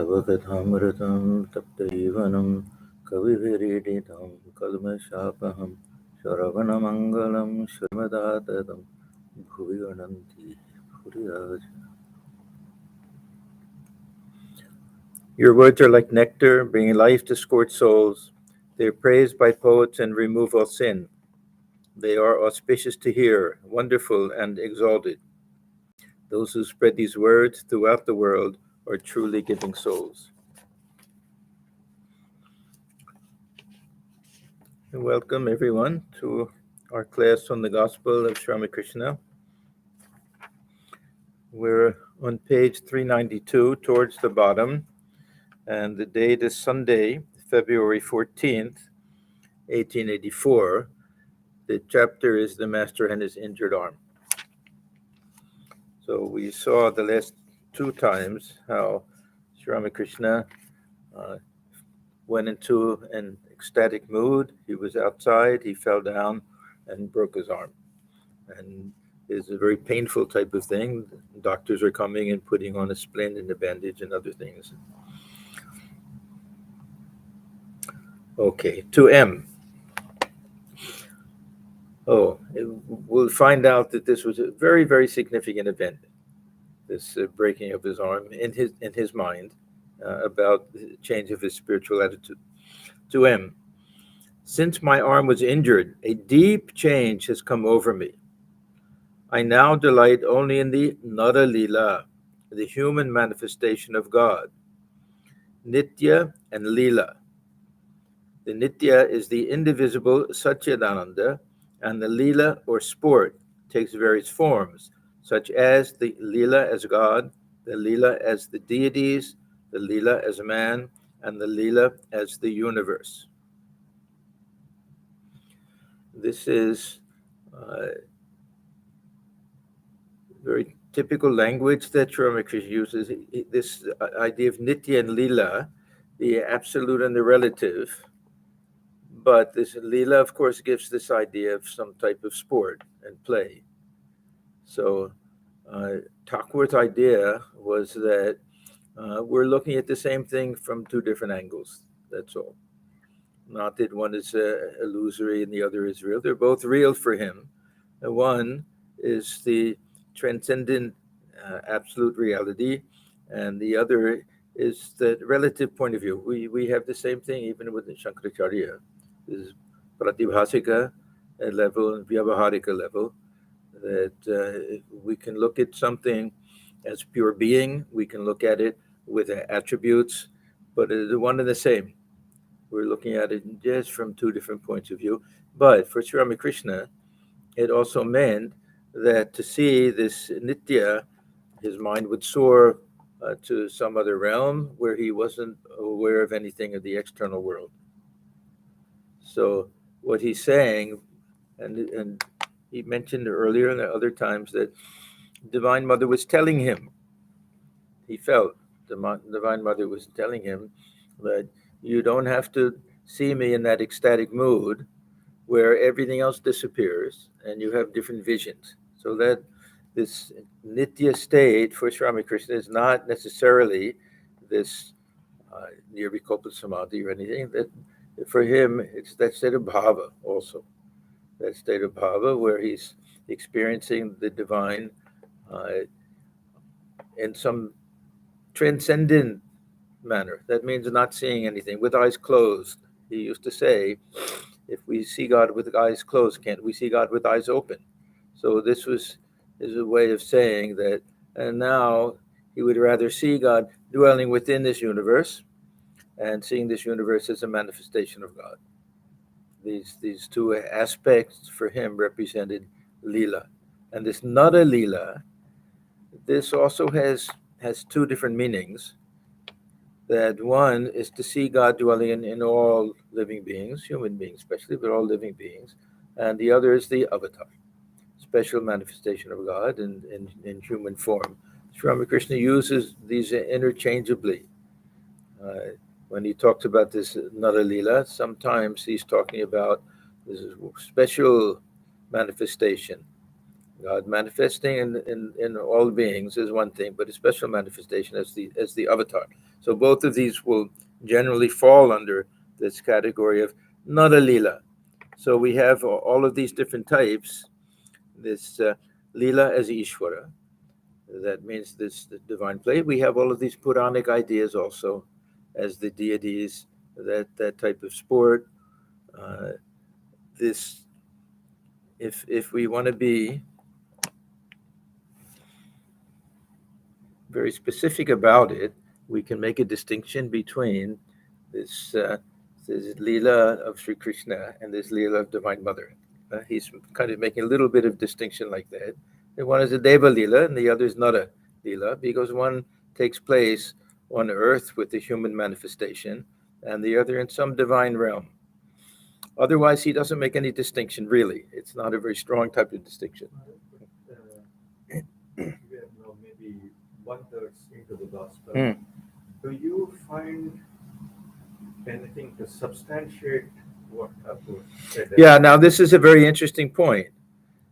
तवकथामृतं तप्तजीवनं कविभिरीडितं कल्मषापहं श्रवणमङ्गलं श्रीमदाततं भुवि गणन्ति भूरिराज. Your words are like nectar, bringing life to scorched souls. They are praised by poets and remove all sin. They are auspicious to hear, wonderful and exalted. Those who spread these words throughout the world are truly giving souls. And welcome everyone to our class on the Gospel of Sri Ramakrishna. We're on page 392 towards the bottom, and the date is Sunday, February 14th, 1884. The chapter is The Master and His Injured Arm. So we saw the last two times how Sri Ramakrishna went into an ecstatic mood. He was outside, he fell down and broke his arm. And it's a very painful type of thing. Doctors are coming and putting on a splint and a bandage and other things. Okay, to M. We'll find out that this was a very, very significant event, this breaking of his arm in his mind about the change of his spiritual attitude. To M. Since my arm was injured, a deep change has come over me. I now delight only in the Nara Leela, the human manifestation of God, Nitya and Leela. The Nitya is the indivisible Satchidananda, and the Leela or sport takes various forms, such as the Leela as God, the Leela as the deities, the Leela as man, and the Leela as the universe. This is very typical language that Sri Ramakrishna uses, this idea of Nitya and Leela, the absolute and the relative. But this Leela, of course, gives this idea of some type of sport and play. So Thakur's idea was that we're looking at the same thing from two different angles, that's all. Not that one is illusory and the other is real. They're both real for him. And one is the transcendent absolute reality, and the other is the relative point of view. We have the same thing even with the Shankaracharya. This is Pratibhasika level and Vyavaharika level, that we can look at something as pure being, we can look at it with attributes, but it's one and the same. We're looking at it just from two different points of view. But for Sri Ramakrishna, it also meant that to see this Nitya, his mind would soar to some other realm where he wasn't aware of anything of the external world. So what he's saying, and he mentioned earlier and other times that Divine Mother was telling him, he felt the Divine Mother was telling him that you don't have to see me in that ecstatic mood where everything else disappears and you have different visions. So that this Nitya state for Sri Ramakrishna is not necessarily this Nirvikalpa Samadhi or anything. That for him, it's that state of bhava also. That state of bhava where he's experiencing the divine in some transcendent manner. That means not seeing anything, with eyes closed. He used to say, if we see God with eyes closed, can't we see God with eyes open? So this is a way of saying that, and now he would rather see God dwelling within this universe and seeing this universe as a manifestation of God. These two aspects for him represented Leela. And this Nara Leela, this also has two different meanings. That one is to see God dwelling in all living beings, human beings especially, but all living beings. And the other is the avatar, special manifestation of God in human form. Sri Ramakrishna uses these interchangeably. When he talks about this Nara Leela, sometimes he's talking about this special manifestation God manifesting in all beings is one thing, but a special manifestation as the avatar. So both of these will generally fall under this category of Nada Lila. So we have all of these different types. This Lila as Ishvara, that means this the divine play. We have all of these Puranic ideas also as the deities, that type of sport. Uh, this, if we want to be very specific about it, we can make a distinction between this this Leela of Sri Krishna and this Leela of Divine Mother. He's kind of making a little bit of distinction like that. And one is a Deva Leela and the other is not a Leela, because one takes place on earth with the human manifestation and the other in some divine realm. Otherwise, he doesn't make any distinction, really. It's not a very strong type of distinction. We are now maybe one third into the gospel. Hmm. Do you find anything to substantiate what Thakur said? Yeah, now this is a very interesting point.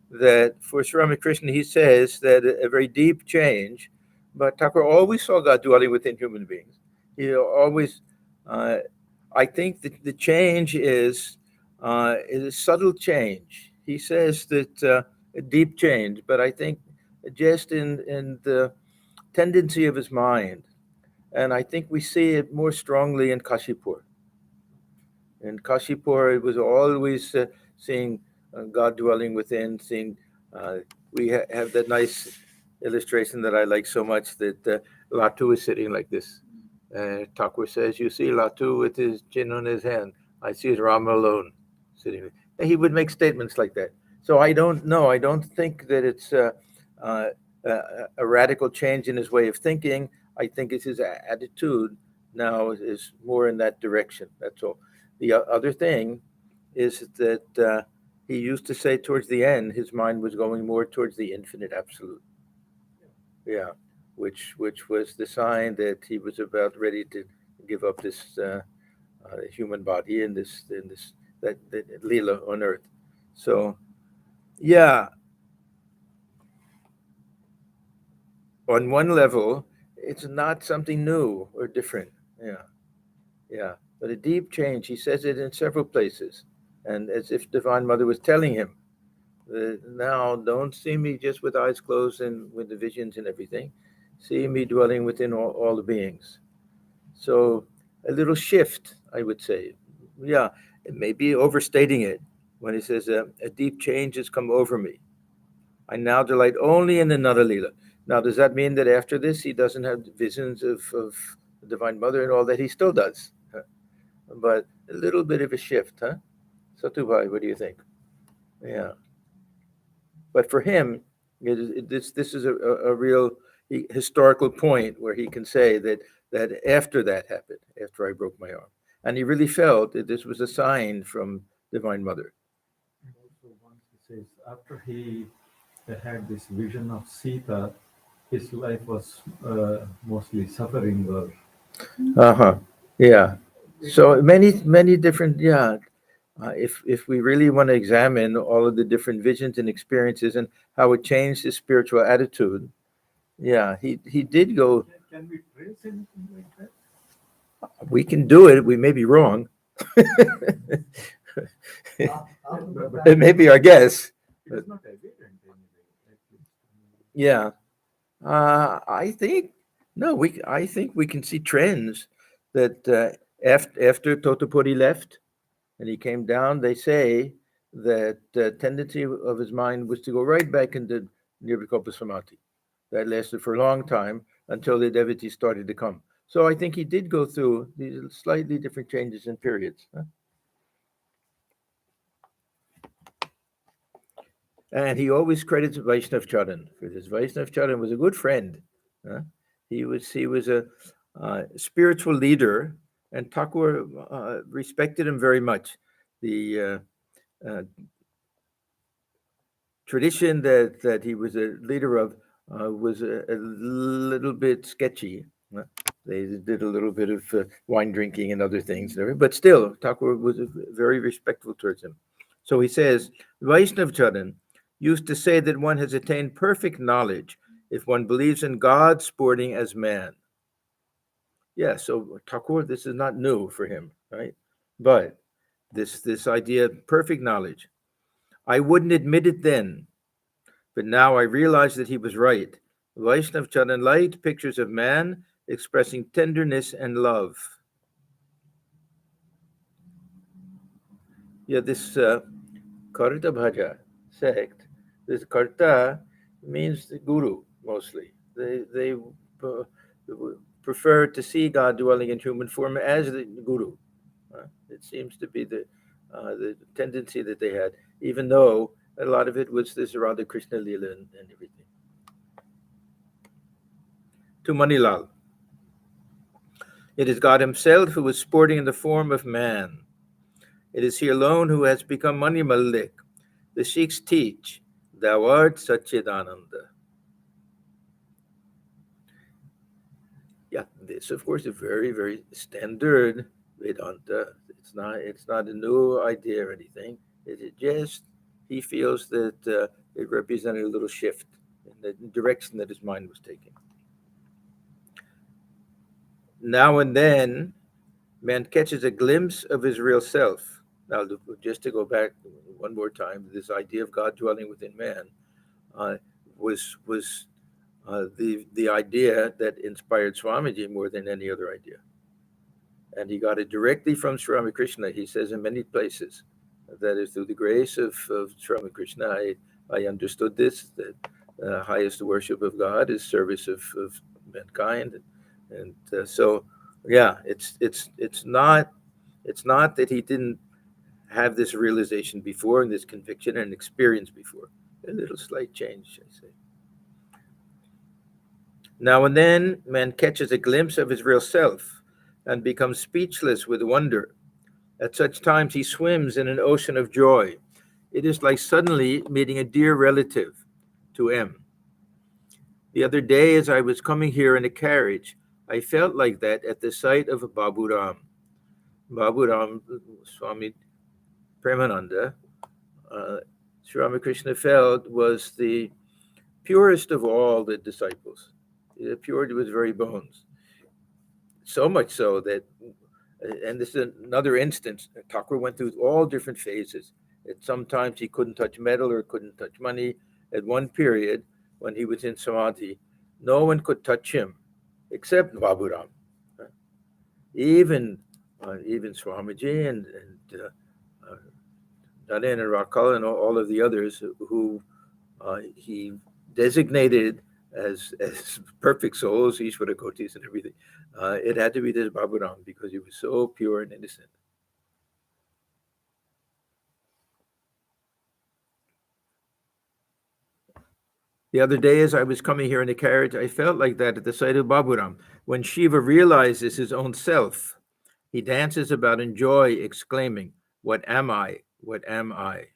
That for Sri Ramakrishna, he says that a very deep change, but Thakur always saw God dwelling within human beings. He always, uh, I think that the change is a subtle change. He says that a deep change, but I think just in the tendency of his mind, and I think we see it more strongly in Kashipur. In Kashipur, it was always seeing God dwelling within, seeing. Uh, we have that nice illustration that I like so much that Latu is sitting like this. Thakur says, "You see Latu with his chin on his hand. I see Rama alone sitting." He would make statements like that. So I don't know. I don't think that it's uh, a radical change in his way of thinking. I think it's his attitude now is more in that direction. That's all. The other thing is that he used to say towards the end, his mind was going more towards the infinite absolute. Yeah, which was the sign that he was about ready to give up this human body in this that lila on earth. So yeah, on one level, it's not something new or different. Yeah, yeah, but a deep change. He says it in several places, and as if Divine Mother was telling him, now don't see me just with eyes closed and with the visions and everything. See me dwelling within all the beings. So a little shift, I would say. Yeah, it may be overstating it when he says a deep change has come over me. I now delight only in another Leela. Now, does that mean that after this he doesn't have visions of the Divine Mother and all that? He still does. Huh? But a little bit of a shift, huh? Satubhai, what do you think? Yeah. But for him, this is a real historical point where he can say that after that happened, after I broke my arm, and he really felt that this was a sign from Divine Mother. And also once he says after he had this vision of Sita, his life was mostly suffering or Uh huh. Yeah. So many different. Yeah. If we really want to examine all of the different visions and experiences and how it changed his spiritual attitude, yeah, he did go. can we trace anything like that? We can do it. We may be wrong. It may be our guess. It is not evident anyway. At least. Yeah, I think no. I think we can see trends that after Totopuri left and he came down. They say that the tendency of his mind was to go right back into Nirvikalpa Samadhi. That lasted for a long time until the devotees started to come. So I think he did go through these slightly different changes in periods. Huh? And he always credits Vaishnav Charan for this. Vaishnav Charan was a good friend. Huh? He was a spiritual leader, and Thakur respected him very much. The tradition that he was a leader of was a little bit sketchy. They did a little bit of wine drinking and other things, but still, Thakur was very respectful towards him. So he says, Vaishnav Charan, used to say that one has attained perfect knowledge if one believes in God sporting as man. Yeah, so Thakur, this is not new for him, right? But this idea of perfect knowledge. I wouldn't admit it then, but now I realize that he was right. Vaishnav Charan light pictures of man expressing tenderness and love. Yeah, this Karta Bhaja sect, this Karta means the guru mostly. They prefer to see God dwelling in human form as the guru. It seems to be the tendency that they had, even though a lot of it was this Radha Krishna Leela and everything. To Manilal. It is God himself who is sporting in the form of man. It is he alone who has become Mani Malik. The Sikhs teach, thou art Satchidananda. Yeah, this of course is very, very standard Vedanta. It's not a new idea or anything. It is just he feels that it represented a little shift in the direction that his mind was taking. Now and then, man catches a glimpse of his real self. Now, just to go back one more time, this idea of God dwelling within man uh, was the idea that inspired Swamiji more than any other idea. And he got it directly from Sri Ramakrishna. He says in many places that is through the grace of Sri Ramakrishna, I understood this, that highest worship of God is service of mankind. And so, yeah, it's not that he didn't have this realization before and this conviction and experience before. A little slight change, I say. Now and then, man catches a glimpse of his real self and becomes speechless with wonder. At such times, he swims in an ocean of joy. It is like suddenly meeting a dear relative. To M. The other day, as I was coming here in a carriage, I felt like that at the sight of Babu Ram. Babu Ram, Swami Premananda, Sri Ramakrishna felt was the purest of all the disciples, pure to his very bones. So much so that, and this is another instance, Thakur went through all different phases. Sometimes he couldn't touch metal or couldn't touch money. At one period, when he was in Samadhi, no one could touch him except Baburam. Even Swamiji and Naren and Rakal and all of the others who he designated as perfect souls, Ishvara Kotis and everything. It had to be this Baburam because he was so pure and innocent. The other day, as I was coming here in the carriage, I felt like that at the sight of Baburam. When Shiva realizes his own self, he dances about in joy, exclaiming, "What am I? What am I?"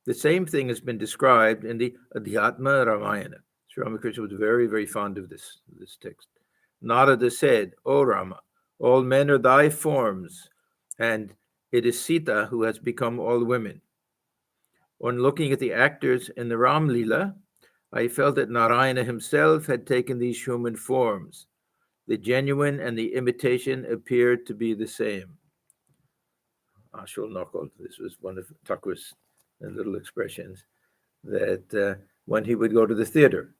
The same thing has been described in the Adhyatma Ramayana. Sri Ramakrishna was very, very fond of this text. Narada said, "O Rama, all men are thy forms, and it is Sita who has become all women." On looking at the actors in the Ram Lila, I felt that Narayana himself had taken these human forms. The genuine and the imitation appeared to be the same. Ashul Nokol, this was one of Thakur's little expressions, that when he would go to the theater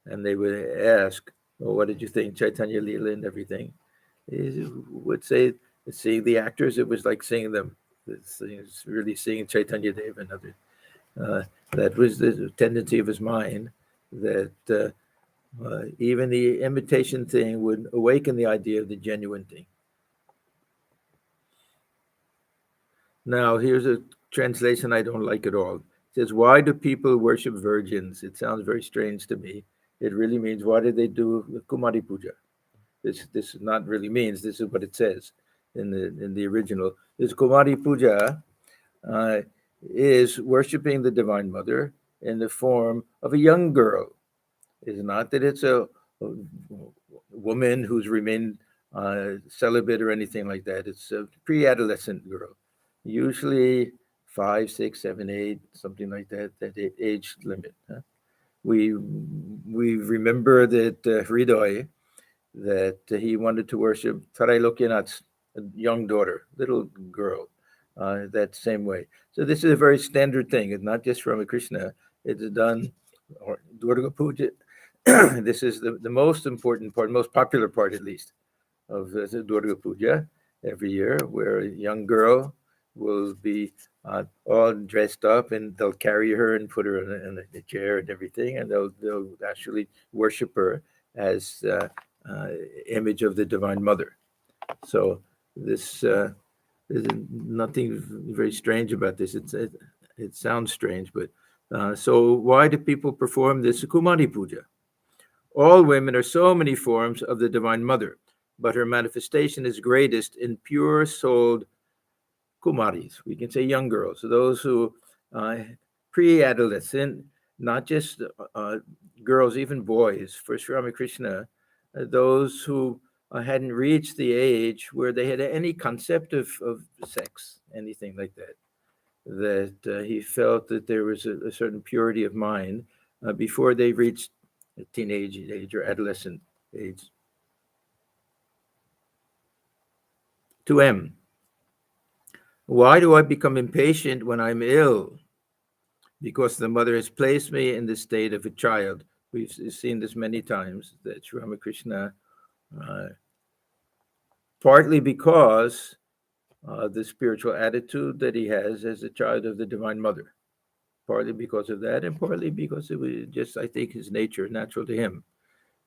and they would ask, "Well, what did you think, Chaitanya Lila and everything?" He would say, seeing the actors, it was like seeing them. It's really seeing Chaitanya Dev and others. That was the tendency of his mind, that even the imitation thing would awaken the idea of the genuine thing. Now, here's a translation I don't like at all. It says, "Why do people worship virgins?" It sounds very strange to me. It really means, why did they do Kumari Puja? This is not really means, this is what it says in the original. This Kumari Puja is worshiping the Divine Mother in the form of a young girl. It's not that it's a woman who's remained celibate or anything like that. It's a pre-adolescent girl, usually 5, 6, 7, 8, something like that, that age limit. We remember that Hridoy, that he wanted to worship Trailokyanath's young daughter, little girl, that same way. So this is a very standard thing. It's not just Ramakrishna. It is done, or Durga Puja. This is the most important part, most popular part at least, of the Durga Puja every year, where a young girl will be all dressed up, and they'll carry her and put her in a chair and everything, and they'll actually worship her as image of the Divine Mother. So this there's nothing very strange about this. It sounds strange, but so why do people perform this Kumari Puja? All women are so many forms of the Divine Mother, but her manifestation is greatest in pure-souled Kumaris. We can say young girls, those who pre-adolescent, not just girls, even boys. For Sri Ramakrishna, those who hadn't reached the age where they had any concept of sex, anything like that, that he felt that there was a certain purity of mind before they reached teenage age or adolescent age. To M. Why do I become impatient when I'm ill? Because the mother has placed me in the state of a child. We've seen this many times, that Sri Ramakrishna, partly because the spiritual attitude that he has as a child of the Divine Mother, partly because of that, and partly because it was just, I think, his nature, natural to him,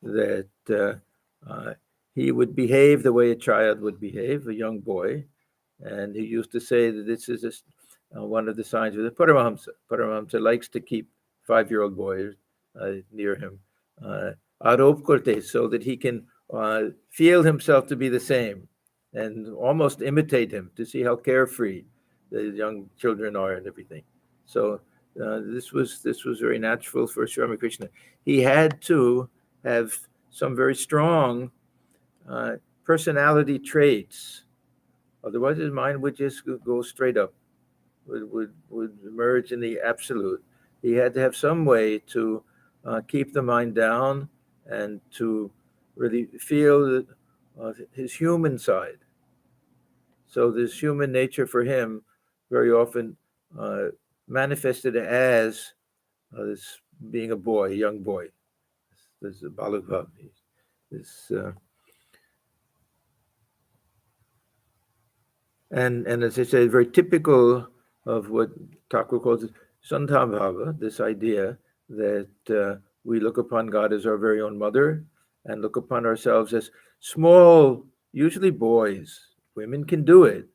that he would behave the way a child would behave, a young boy. And he used to say that this is one of the signs of the Paramahamsa. Paramahamsa likes to keep 5-year-old boys near him, arop korte, so that he can feel himself to be the same and almost imitate him, to see how carefree the young children are and everything. So this was very natural for Sri Ramakrishna. He had to have some very strong personality traits. Otherwise, his mind would just go straight up, would merge in the absolute. He had to have some way to keep the mind down and to really feel his human side. So this human nature for him very often manifested as this being a boy, a young boy. This is Balabhav. This and as I say, very typical of what Thakur calls Santambhava, this idea that we look upon God as our very own mother and look upon ourselves as small, usually boys. Women can do it.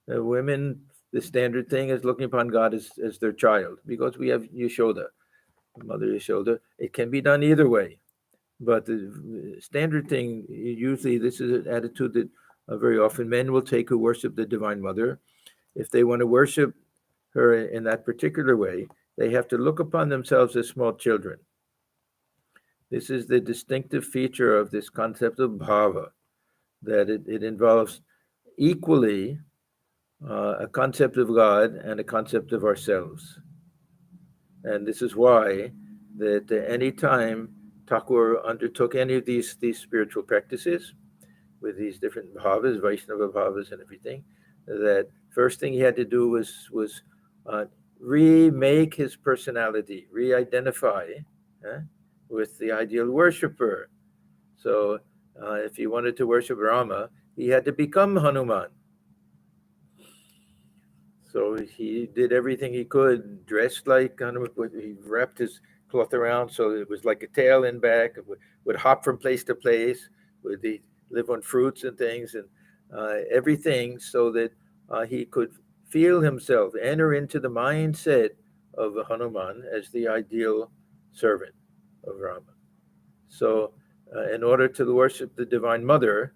Women, the standard thing is looking upon God as their child, because we have Yashoda, Mother Yashoda. It can be done either way. But the standard thing, usually this is an attitude that very often men will take who worship the Divine Mother. If they want to worship her in that particular way, they have to look upon themselves as small children. This is the distinctive feature of this concept of bhava, that it involves equally a concept of God and a concept of ourselves. And this is why that any time Thakur undertook any of these spiritual practices with these different bhavas, Vaishnava bhavas and everything, that first thing he had to do was remake his personality, re-identify with the ideal worshiper. So if he wanted to worship Rama, he had to become Hanuman. So he did everything he could, dressed like Hanuman. He wrapped his cloth around so it was like a tail in back, would hop from place to place, would live on fruits and things, and everything, so that he could feel himself, enter into the mindset of Hanuman as the ideal servant of Rama. So in order to worship the Divine Mother,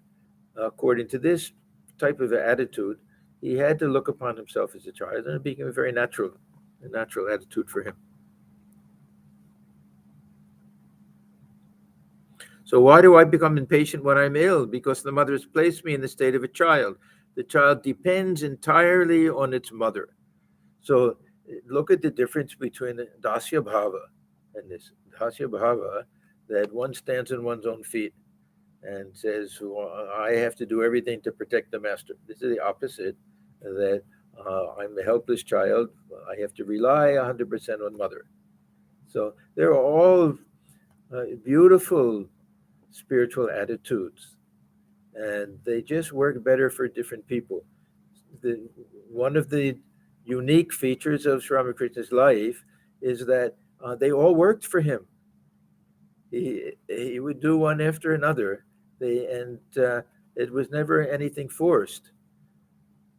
according to this type of attitude, he had to look upon himself as a child, and it became a natural attitude for him. So why do I become impatient when I'm ill? Because the mother has placed me in the state of a child. The child depends entirely on its mother. So look at the difference between Dasya Bhava and this Dasya Bhava, that one stands on one's own feet and says, well, I have to do everything to protect the master. This is the opposite, that I'm a helpless child. I have to rely 100% on mother. So they're all beautiful spiritual attitudes, and they just work better for different people. The, one of the unique features of Sri Ramakrishna's life is that they all worked for him. He would do one after another, and it was never anything forced.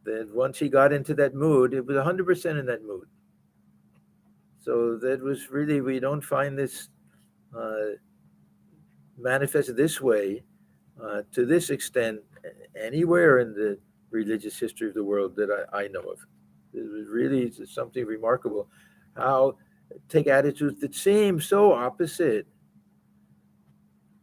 That once he got into that mood, it was 100% in that mood. So that was really, we don't find this uh, manifest this way to this extent anywhere in the religious history of the world that I know of. It was really something remarkable. How take attitudes that seem so opposite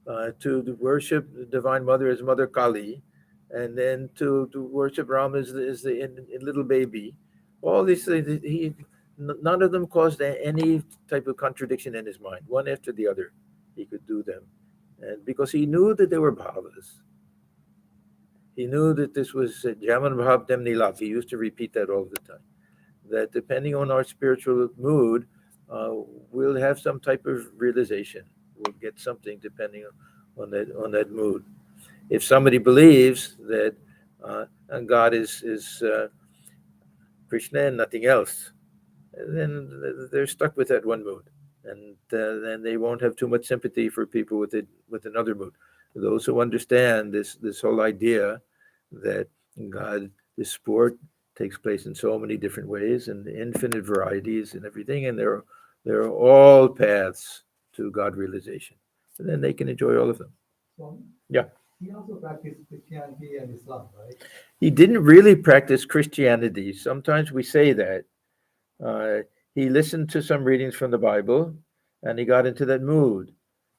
to the worship the Divine Mother as Mother Kali, and then to worship Ram as the little baby. All these things, none of them caused any type of contradiction in his mind. One after the other, he could do them, and because he knew that they were bhavas. He knew that this was Jaman Bhav Dem Nilav. He used to repeat that all the time. That depending on our spiritual mood, we'll have some type of realization. We'll get something depending on that mood. If somebody believes that God is Krishna and nothing else, then they're stuck with that one mood, and then they won't have too much sympathy for people with another mood. Those who understand this whole idea that God, this sport takes place in so many different ways and infinite varieties and everything, and they're all paths to God realization. And then they can enjoy all of them. So Yeah. he also practiced Christianity and Islam, right? He didn't really practice Christianity. Sometimes we say that. Uh, he listened to some readings from the Bible, and he got into that mood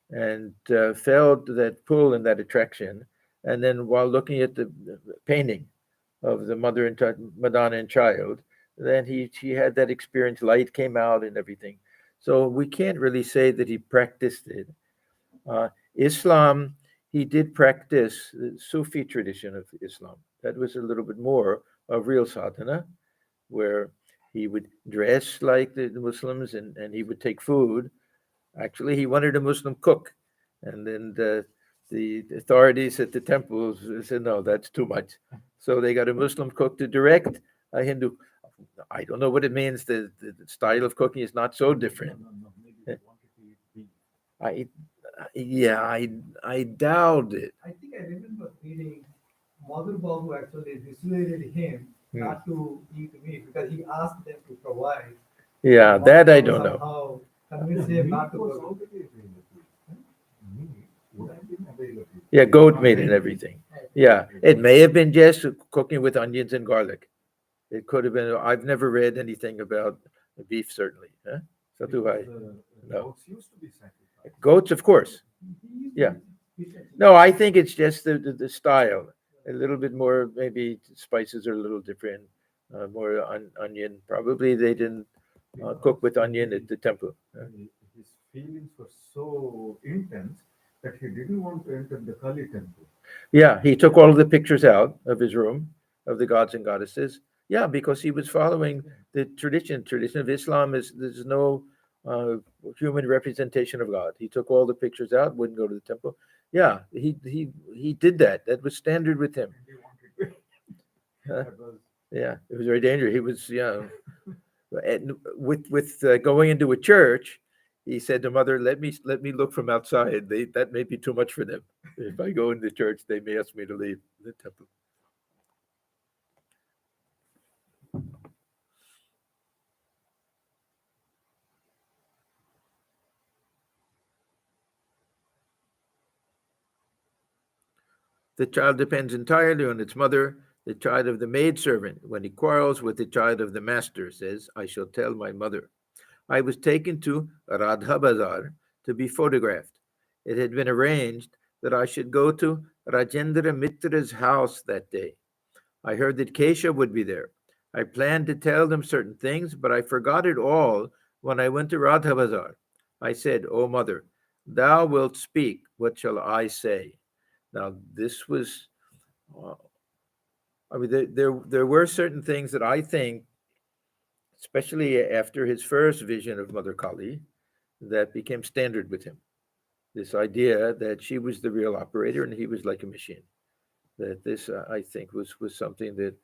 and felt that pull and that attraction. And then while looking at the painting of the mother and Madonna and child, then he had that experience. Light came out and everything. So we can't really say that he practiced it. Islam, he did practice the Sufi tradition of Islam. That was a little bit more of real sadhana, where he would dress like the Muslims, and he would take food. Actually, he wanted a Muslim cook. And then the authorities at the temples said, no, that's too much. So they got a Muslim cook to direct a Hindu. I don't know what it means. The style of cooking is not so different. No. Maybe they wanted to eat beef. I doubt it. I think I remember reading Madhur Babu actually dissuaded him not to eat meat because he asked them to provide. Yeah, that I don't know. Somehow convinced him not to was go. already available. Meat would have been available. Yeah, goat meat and everything. Yeah, it may have been just cooking with onions and garlic. It could have been. I've never read anything about beef, certainly. Huh? So do I. No. Goats used to be sacrificed. Goats, of course. Yeah. No, I think it's just the style. A little bit more, maybe spices are a little different. More onion. Probably they didn't cook with onion at the temple. His feelings were so intense that he didn't want to enter the Kali temple. Yeah, he took all of the pictures out of his room of the gods and goddesses. Yeah, because he was following the tradition. Tradition of Islam is there's no human representation of God. He took all the pictures out, wouldn't go to the temple. Yeah, he did that. That was standard with him. And he wanted to. Huh? That was Yeah, it was very dangerous. He was, and with going into a church, he said to mother, let me look from outside. That may be too much for them. If I go into church, they may ask me to leave the temple. The child depends entirely on its mother. The child of the maidservant, when he quarrels with the child of the master, says, I shall tell my mother. I was taken to Radha Bazar to be photographed. It had been arranged that I should go to Rajendra Mitra's house that day. I heard that Kesha would be there. I planned to tell them certain things, but I forgot it all when I went to Radha Bazar. I said, O mother, thou wilt speak, what shall I say? Now, this was, uh, I mean, there were certain things that I think, especially after his first vision of Mother Kali, that became standard with him. This idea that she was the real operator and he was like a machine. That this, I think, was something that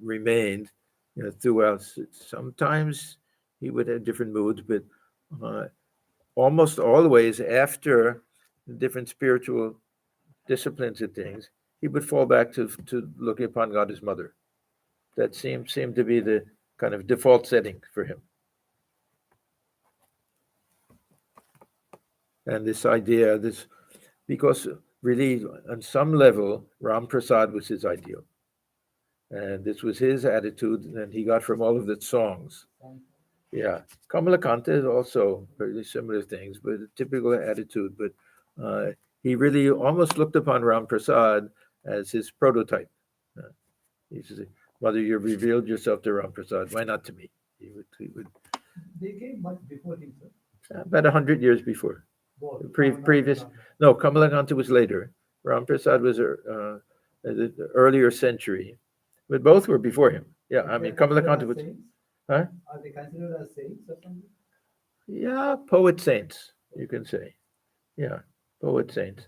remained, throughout. Sometimes he would have different moods, but uh, almost always after the different spiritual disciplines and things, he would fall back to looking upon God as mother. That seemed to be the kind of default setting for him. And this idea, this because really on some level, Ram Prasad was his ideal. And this was his attitude, and he got from all of the songs. Yeah, Kamalakanta is also very similar things, but a typical attitude. But he really almost looked upon Ram Prasad as his prototype. He said, "Mother, you revealed yourself to Ram Prasad. Why not to me?" He would They came much before him, sir. about 100 years before. Both. Previous, no, Kamalakanta was later. Ram Prasad was the earlier century, but both were before him. Yeah, I mean, Kamalakanta was, huh? Are they considered as saints or something? Yeah, poet saints, you can say. Yeah, poet saints.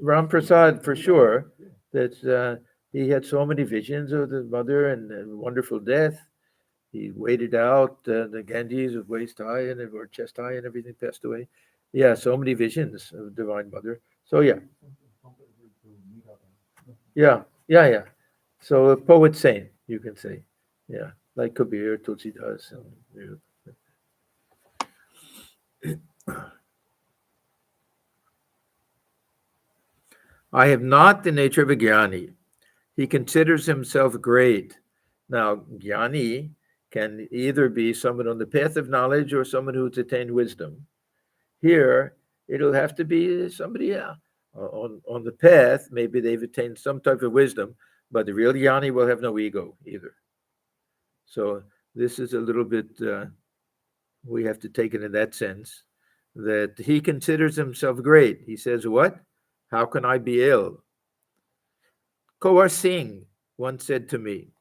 Ram Prasad, for sure, that he had so many visions of the mother and wonderful death. He waited out the Ganges of waist high and or chest high and everything passed away. Yeah, so many visions of Divine Mother. So yeah, yeah. So a poet saint, you can say. Yeah, like Kabir, Tulsidas. And, I have not the nature of a Jnani. He considers himself great. Now, Jnani can either be someone on the path of knowledge or someone who's attained wisdom. Here, it'll have to be somebody on the path. Maybe they've attained some type of wisdom, but the real Jnani will have no ego either. So this is a little bit, we have to take it in that sense, that he considers himself great. He says, what? How can I be ill? Kawar Singh once said to me,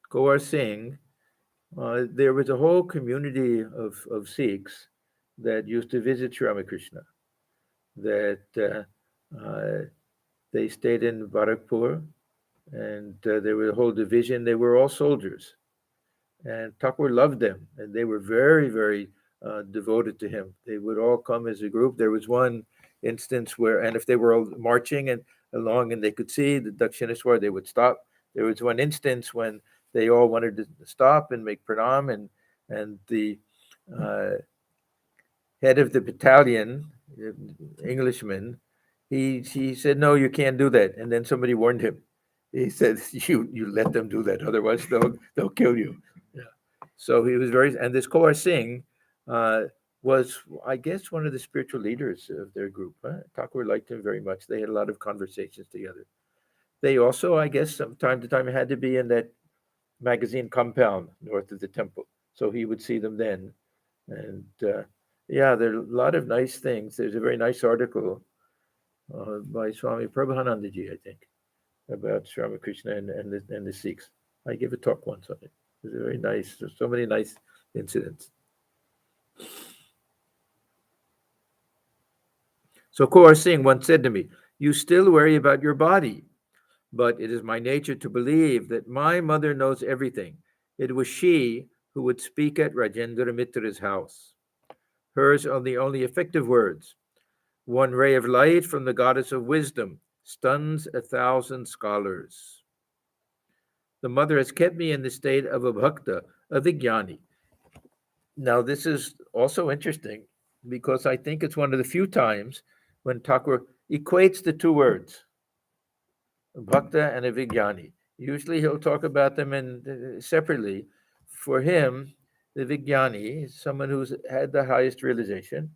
Kawar Singh, there was a whole community of Sikhs that used to visit Sri Ramakrishna, that they stayed in Barakpur, and there was a whole division. They were all soldiers, and Thakur loved them, and they were very, very devoted to him. They would all come as a group. There was one instance where, and if they were all marching and along and they could see the Dakshineswar, they would stop. There was one instance when they all wanted to stop and make pranam, and the head of the battalion, Englishman, he said, "No, you can't do that." And then somebody warned him. He said, "You let them do that, otherwise they'll kill you." Yeah. So he was very, and this Kawar Singh was, I guess, one of the spiritual leaders of their group. Thakur liked him very much. They had a lot of conversations together. They also, I guess, from time to time had to be in that magazine compound north of the temple, so he would see them then. And yeah, there are a lot of nice things. There's a very nice article by Swami Prabhanandaji, I think, about Sri Ramakrishna and the Sikhs. I gave a talk once on it. It was very nice. There's so many nice incidents. So Kaur Singh once said to me, "You still worry about your body, but it is my nature to believe that my mother knows everything. It was she who would speak at Rajendra Mitra's house. Hers are the only effective words. One ray of light from the goddess of wisdom stuns 1,000 scholars. The mother has kept me in the state of a bhakta, a vijnani." Now, this is also interesting because I think it's one of the few times when Thakur equates the two words, a bhakta and a vijnani. Usually he'll talk about them separately. For him, the vijnani is someone who's had the highest realization.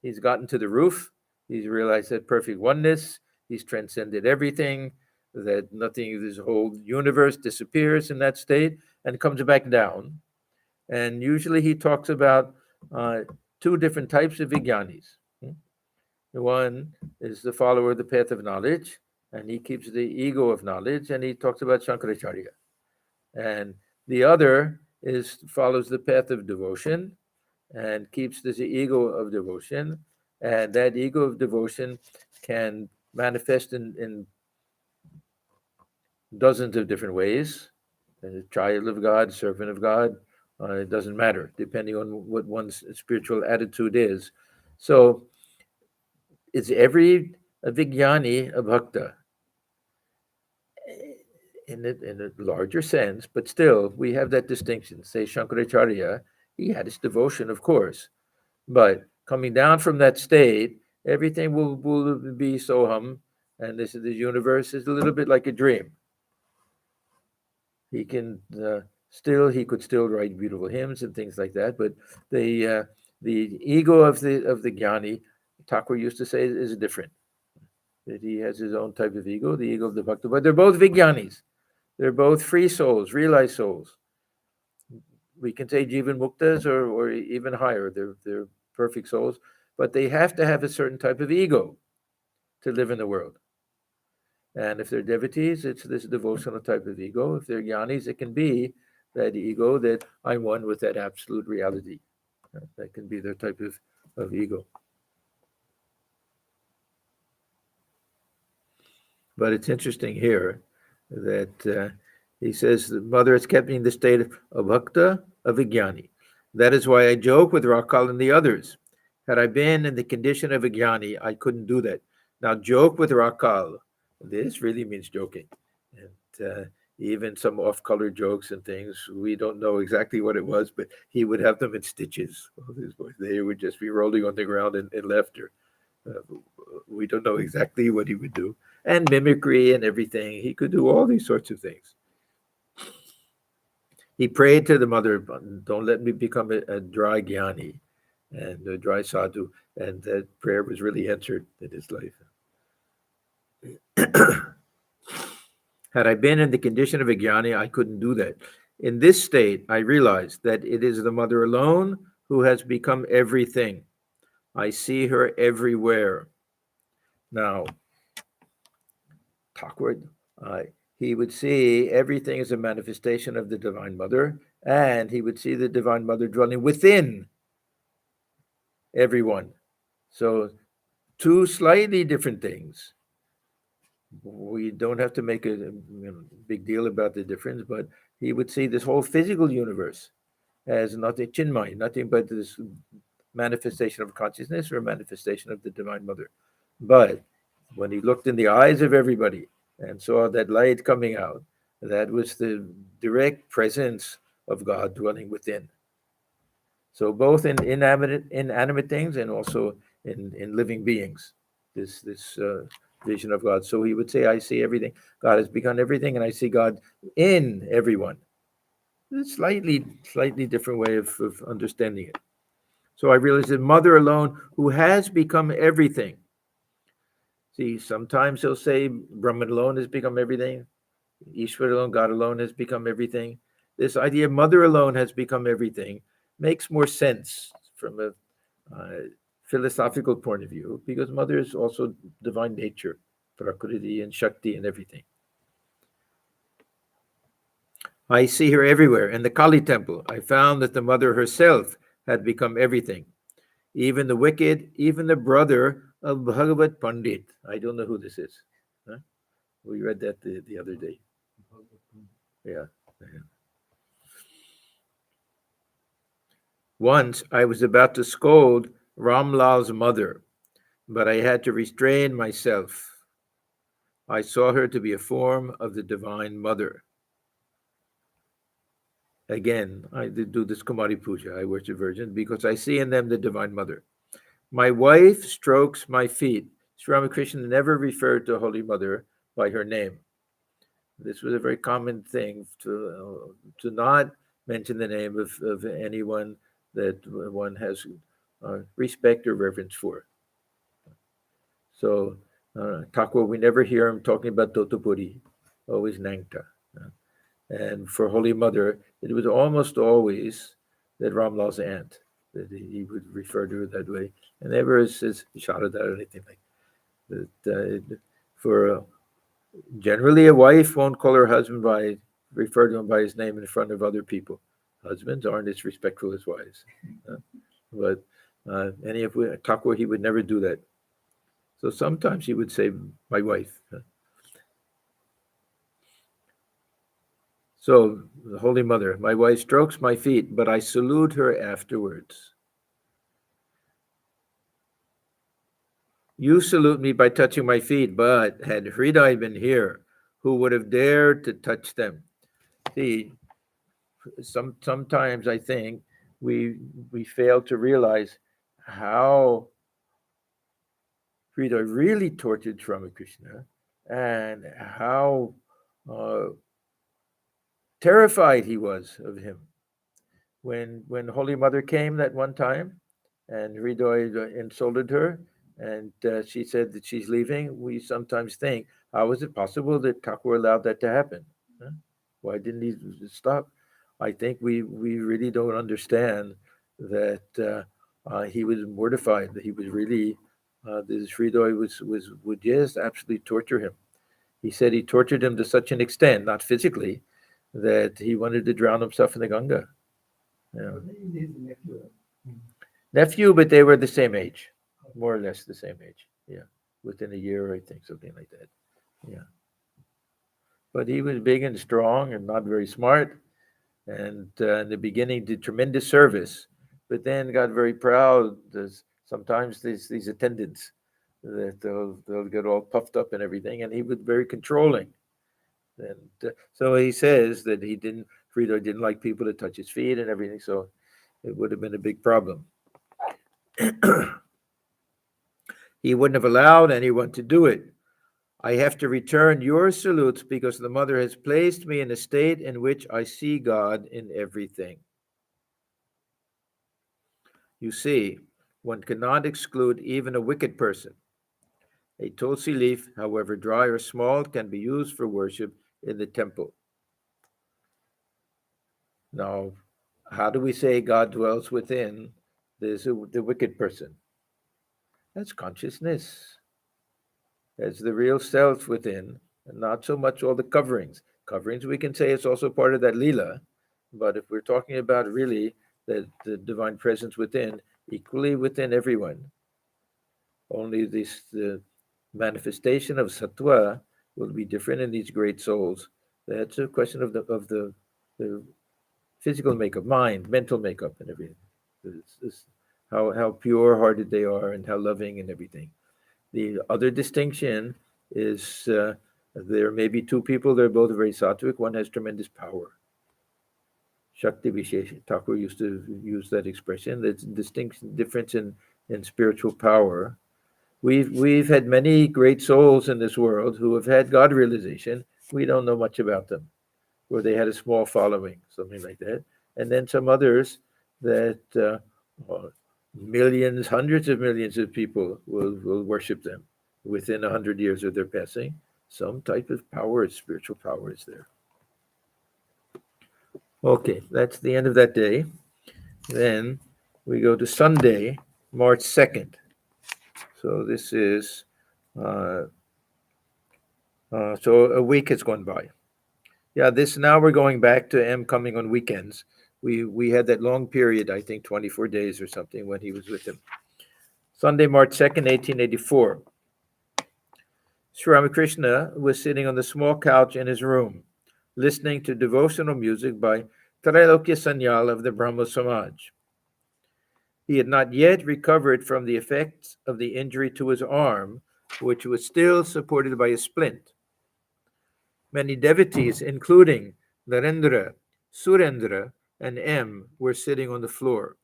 He's gotten to the roof. He's realized that perfect oneness. He's transcended everything. that nothing, this whole universe disappears in that state and comes back down. And usually he talks about two different types of vijnanis. The one is the follower of the path of knowledge, and he keeps the ego of knowledge, and he talks about Shankaracharya. And the other is follows the path of devotion and keeps this ego of devotion. And that ego of devotion can manifest in dozens of different ways. A child of God, servant of God, it doesn't matter, depending on what one's spiritual attitude is. So is every a vijnani a bhakta? In a larger sense, but still we have that distinction. Say Shankaracharya, he had his devotion, of course, but coming down from that state, everything will be soham, and this is the universe is a little bit like a dream. He can he could still write beautiful hymns and things like that, but the ego of the jnani, Thakur used to say, is different. That he has his own type of ego, the ego of the bhakta, but they're both vijnanis. They're both free souls, realized souls. We can say jivan muktas or even higher. They're perfect souls, but they have to have a certain type of ego to live in the world. And if they're devotees, it's this devotional type of ego. If they're jnanis, it can be that ego that I'm one with that absolute reality. That can be their type of ego. But it's interesting here that he says the mother has kept me in the state of bhakta, of vijnani. That is why I joke with Rakal and the others. Had I been in the condition of a jnani, I couldn't do that. Now, joke with Rakal. This really means joking. And even some off-color jokes and things, we don't know exactly what it was, but he would have them in stitches. They would just be rolling on the ground in laughter. We don't know exactly what he would do. And mimicry and everything. He could do all these sorts of things. He prayed to the mother, don't let me become a dry jnani and a dry sadhu. And that prayer was really answered in his life. Had I been in the condition of a jnani, I couldn't do that. In this state, I realized that it is the mother alone who has become everything. I see her everywhere. Now, Thakur, he would see everything as a manifestation of the Divine Mother, and he would see the Divine Mother dwelling within everyone. So, two slightly different things. We don't have to make a big deal about the difference, but he would see this whole physical universe as nothing chinmay, nothing but this manifestation of consciousness or manifestation of the Divine Mother. But when he looked in the eyes of everybody and saw that light coming out, that was the direct presence of God dwelling within. So both in inanimate things and also in living beings, this vision of God. So he would say, I see everything. God has begun everything, and I see God in everyone. It's a slightly different way of understanding it. So I realized that mother alone, who has become everything. See, sometimes he'll say Brahman alone has become everything. Ishvara alone, God alone has become everything. This idea of mother alone has become everything makes more sense from a philosophical point of view, because mother is also divine nature, Prakriti and Shakti and everything. I see her everywhere. In the Kali temple, I found that the mother herself had become everything. Even the wicked, even the brother of Bhagavat Pandit. I don't know who this is. Huh? We read that the other day. Yeah. Once I was about to scold Ramlal's mother, but I had to restrain myself. I saw her to be a form of the Divine Mother. Again, I did do this Kumari Puja. I worship Virgin because I see in them the Divine Mother. My wife strokes my feet. Sri Ramakrishna never referred to Holy Mother by her name. This was a very common thing to not mention the name of anyone that one has respect or reverence for. So Thakur, we never hear him talking about Totopuri, always Nangta. And for Holy Mother, it was almost always that Ramlal's aunt, that he would refer to her that way. And never says Sharada or anything like that. Generally, a wife won't call her husband refer to him by his name in front of other people. Husbands aren't as respectful as wives. But Thakur, he would never do that. So sometimes he would say, my wife. So, the Holy Mother, my wife strokes my feet, but I salute her afterwards. You salute me by touching my feet, but had Hridai been here, who would have dared to touch them? See, sometimes I think we fail to realize how Hridai really tortured Ramakrishna and how terrified he was of him. When Holy Mother came that one time and Hridai insulted her and she said that she's leaving, we sometimes think, how is it possible that Thakur allowed that to happen? Why didn't he stop? I think we really don't understand that he was mortified, that he was really, this Hridai would just absolutely torture him. He said he tortured him to such an extent, not physically, that he wanted to drown himself in the Ganga. His Nephew, but they were the same age, more or less the same age. Yeah, within a year, I think, something like that. Yeah. But he was big and strong and not very smart. And in the beginning, did tremendous service, but then got very proud. There's sometimes these attendants that they'll get all puffed up and everything, and he was very controlling. And so he says that Hridai didn't like people to touch his feet and everything, so it would have been a big problem. He wouldn't have allowed anyone to do it. I have to return your salutes because the Mother has placed me in a state in which I see God in everything. You see, one cannot exclude even a wicked person. A tulsi leaf, however dry or small, can be used for worship in the temple. Now, how do we say God dwells within the wicked person? That's consciousness. That's the real self within, and not so much all the coverings. Coverings, we can say it's also part of that lila, but if we're talking about really the divine presence within, equally within everyone, only the manifestation of sattva will be different in these great souls. That's a question of the physical makeup, mind, mental makeup, and everything. It's how pure-hearted they are and how loving and everything. The other distinction is there may be two people, they're both very sattvic, one has tremendous power. Shakti Vishesha, Thakur used to use that expression. That's a distinct difference in spiritual power. We've had many great souls in this world who have had God realization. We don't know much about them, or they had a small following, something like that. And then some others that millions, hundreds of millions of people will worship them within 100 years of their passing. Some type of power, spiritual power is there. Okay, that's the end of that day. Then we go to Sunday, March 2nd. So this is, so a week has gone by. Yeah, now we're going back to M coming on weekends. We had that long period, I think 24 days or something, when he was with him. Sunday, March 2nd, 1884. Sri Ramakrishna was sitting on the small couch in his room, listening to devotional music by Trailokya Sanyal of the Brahmo Samaj. He had not yet recovered from the effects of the injury to his arm, which was still supported by a splint. Many devotees, including Narendra, Surendra, and M, were sitting on the floor.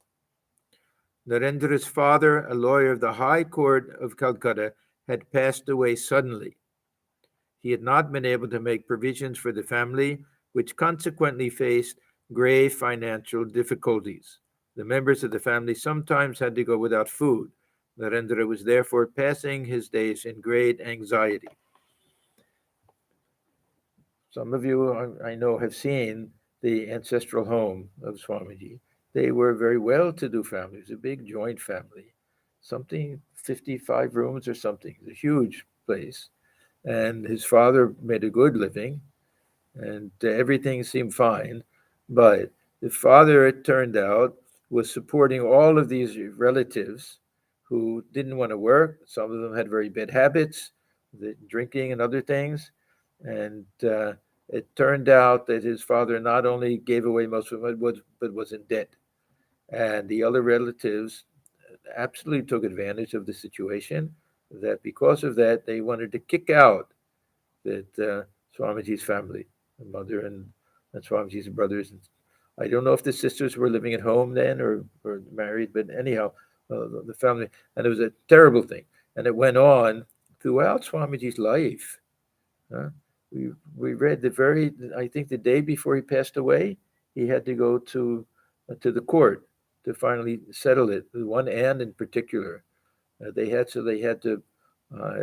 Narendra's father, a lawyer of the High Court of Calcutta, had passed away suddenly. He had not been able to make provisions for the family, which consequently faced grave financial difficulties. The members of the family sometimes had to go without food. Narendra was therefore passing his days in great anxiety. Some of you, I know, have seen the ancestral home of Swamiji. They were a very well-to-do family. It was a big joint family, something 55 rooms or something. It was a huge place. And his father made a good living, and everything seemed fine. But the father, it turned out, was supporting all of these relatives who didn't want to work. Some of them had very bad habits, the drinking and other things. And it turned out that his father not only gave away most of it, but was in debt. And the other relatives absolutely took advantage of the situation. That because of that, they wanted to kick out that Swamiji's family, the mother and Swamiji's brothers. I don't know if the sisters were living at home then or married, but anyhow, the family, and it was a terrible thing. And it went on throughout Swamiji's life. Huh? We read I think the day before he passed away, he had to go to the court to finally settle it. One aunt in particular, they had to uh,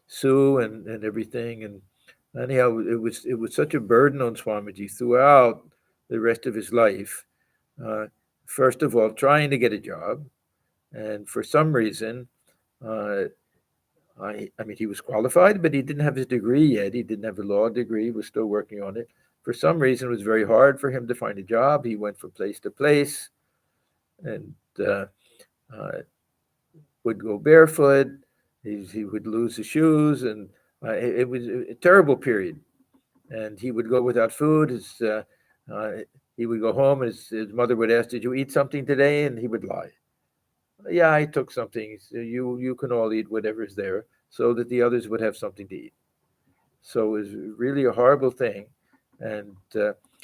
sue and everything. And anyhow, it was such a burden on Swamiji throughout the rest of his life. Uh, First of all, trying to get a job, and for some reason, uh, I mean, he was qualified, but he didn't have his degree yet. He didn't have a law degree. He was still working on it. For some reason, it was very hard for him to find a job. He went from place to place, and uh, would go barefoot. He would lose his shoes, and it was a terrible period. And he would go without food. Uh, he would go home. His mother would ask, "Did you eat something today?" And he would lie. "Yeah, I took something. So you can all eat whatever's there," so that the others would have something to eat. So it was really a horrible thing, and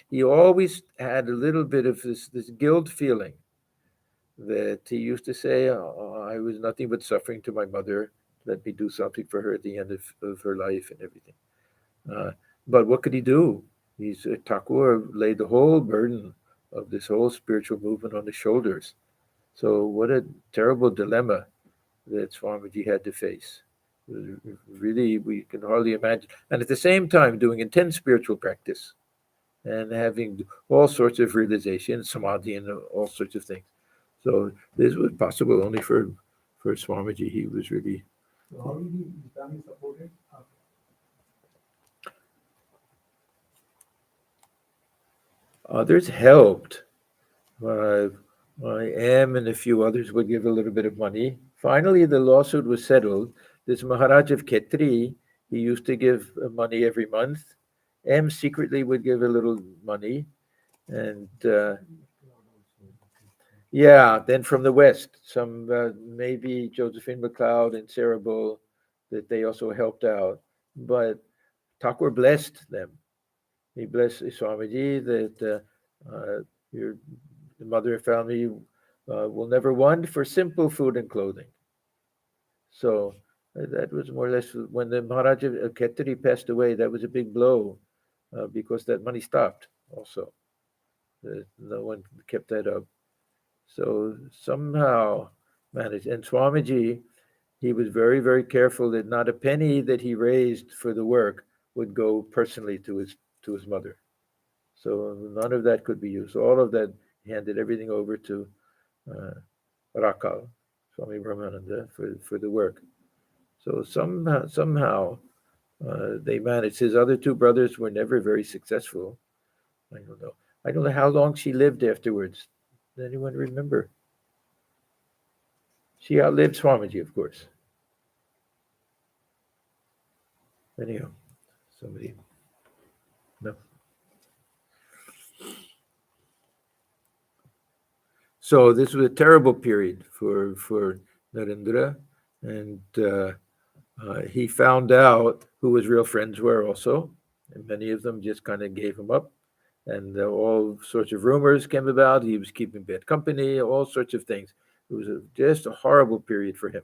he always had a little bit of this guilt feeling that he used to say, "Oh, I was nothing but suffering to my mother. Let me do something for her at the end of her life and everything." Uh, but what could he do? Thakur laid the whole burden of this whole spiritual movement on his shoulders. So what a terrible dilemma that Swamiji had to face. Really, we can hardly imagine. And at the same time, doing intense spiritual practice and having all sorts of realization, samadhi, and all sorts of things. So this was possible only for Swamiji. He was really. So how did his family support it? Others helped. Uh, I am and a few others would give a little bit of money. Finally, the lawsuit was settled. This Maharaj of Khetri, he used to give money every month. M secretly would give a little money. And yeah, then from the West, some maybe Josephine McLeod and Sarah Bull, that they also helped out. But Thakur blessed them. He blessed Swamiji that your mother and family will never want for simple food and clothing. So that was more or less when the Maharaj of Khetri passed away. That was a big blow because that money stopped also. No one kept that up. So somehow managed. And Swamiji, he was very, very careful that not a penny that he raised for the work would go personally to his mother. So none of that could be used. All of that, he handed everything over to uh, Rakal, Swami Brahmananda, for the work. So somehow they managed. His other two brothers were never very successful. I don't know. I don't know how long she lived afterwards. Does anyone remember? She outlived Swamiji, of course. Anyhow, somebody. No. So this was a terrible period for Narendra, and he found out who his real friends were also, and many of them just kind of gave him up, and all sorts of rumors came about. He was keeping bad company, all sorts of things. It was just a horrible period for him.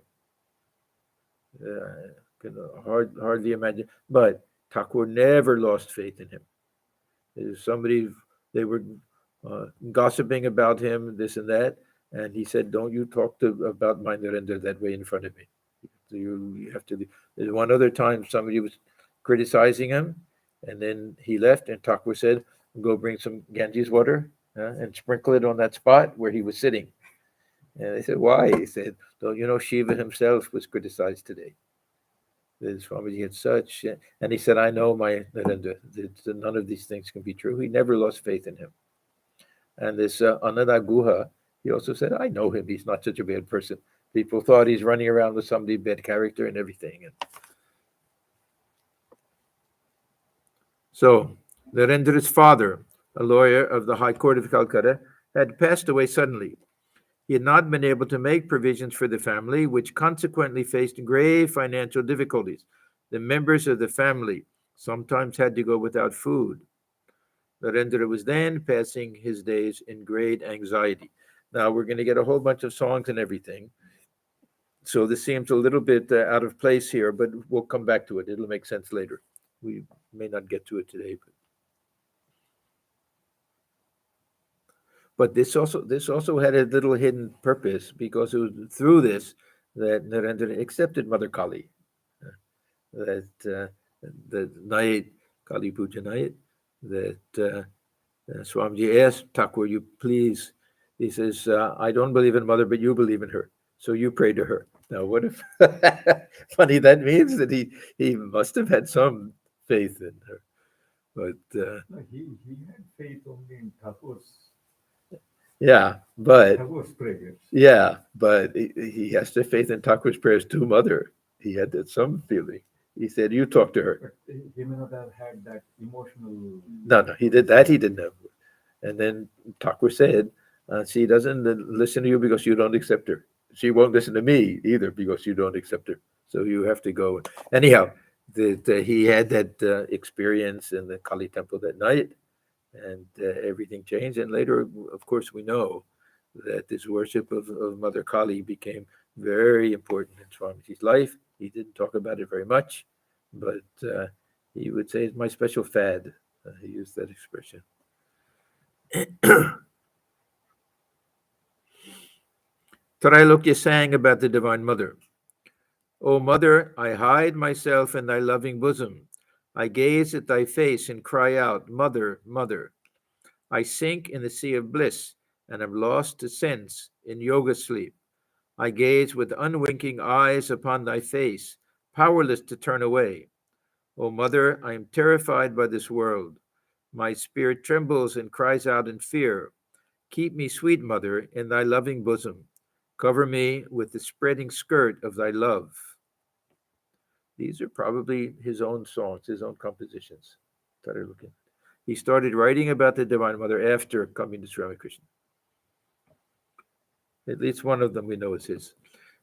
Can hardly imagine. But Thakur never lost faith in him. Somebody, they were gossiping about him, this and that, And he said, "Don't you talk about my Narendra that way in front of me. You have to." There's one other time somebody was criticizing him, and then he left, and Thakur said, "Go bring some Ganges water and sprinkle it on that spot where he was sitting." And they said, "Why?" He said, "Don't you know Shiva himself was criticized today? That Swamiji had such," and he said, "I know my Narendra. That none of these things can be true." He never lost faith in him. And this Ananda Guha, he also said, "I know him. He's not such a bad person. People thought he's running around with somebody bad character and everything." And so Narendra's father, a lawyer of the High Court of Calcutta, had passed away suddenly. He had not been able to make provisions for the family, which consequently faced grave financial difficulties. The members of the family sometimes had to go without food. Narendra was then passing his days in great anxiety. Now we're going to get a whole bunch of songs and everything. So this seems a little bit out of place here, but we'll come back to it. It'll make sense later. We may not get to it today. But this also had a little hidden purpose, because it was through this that Narendra accepted Mother Kali. That the night, Kali Puja night, that Swamiji asked Thakur, "You please," he says, "I don't believe in Mother, but you believe in her. So you pray to her." Now, what if, funny, that means that he must have had some faith in her. But No, he had faith only in Thakur's prayers. Yeah, but he has to faith in Thakur's prayers to Mother. He had that some feeling. He said, "You talk to her." But he may not have had that emotional. No, he did that. He didn't have. And then Thakur said, "She doesn't listen to you because you don't accept her. She won't listen to me either because you don't accept her. So you have to go." Anyhow, he had that experience in the Kali temple that night, and everything changed. And later, of course, we know that this worship of Mother Kali became very important in Swamiji's life. He didn't talk about it very much, but he would say, "It's my special fad." He used that expression. Trailokya sang about the Divine Mother. "O Mother, I hide myself in thy loving bosom. I gaze at thy face and cry out, Mother, Mother. I sink in the sea of bliss and am lost to sense in yoga sleep. I gaze with unwinking eyes upon thy face, powerless to turn away. O Mother, I am terrified by this world. My spirit trembles and cries out in fear. Keep me, sweet Mother, in thy loving bosom. Cover me with the spreading skirt of thy love." These are probably his own songs, his own compositions. He started writing about the Divine Mother after coming to Sri Ramakrishna. At least one of them we know is his.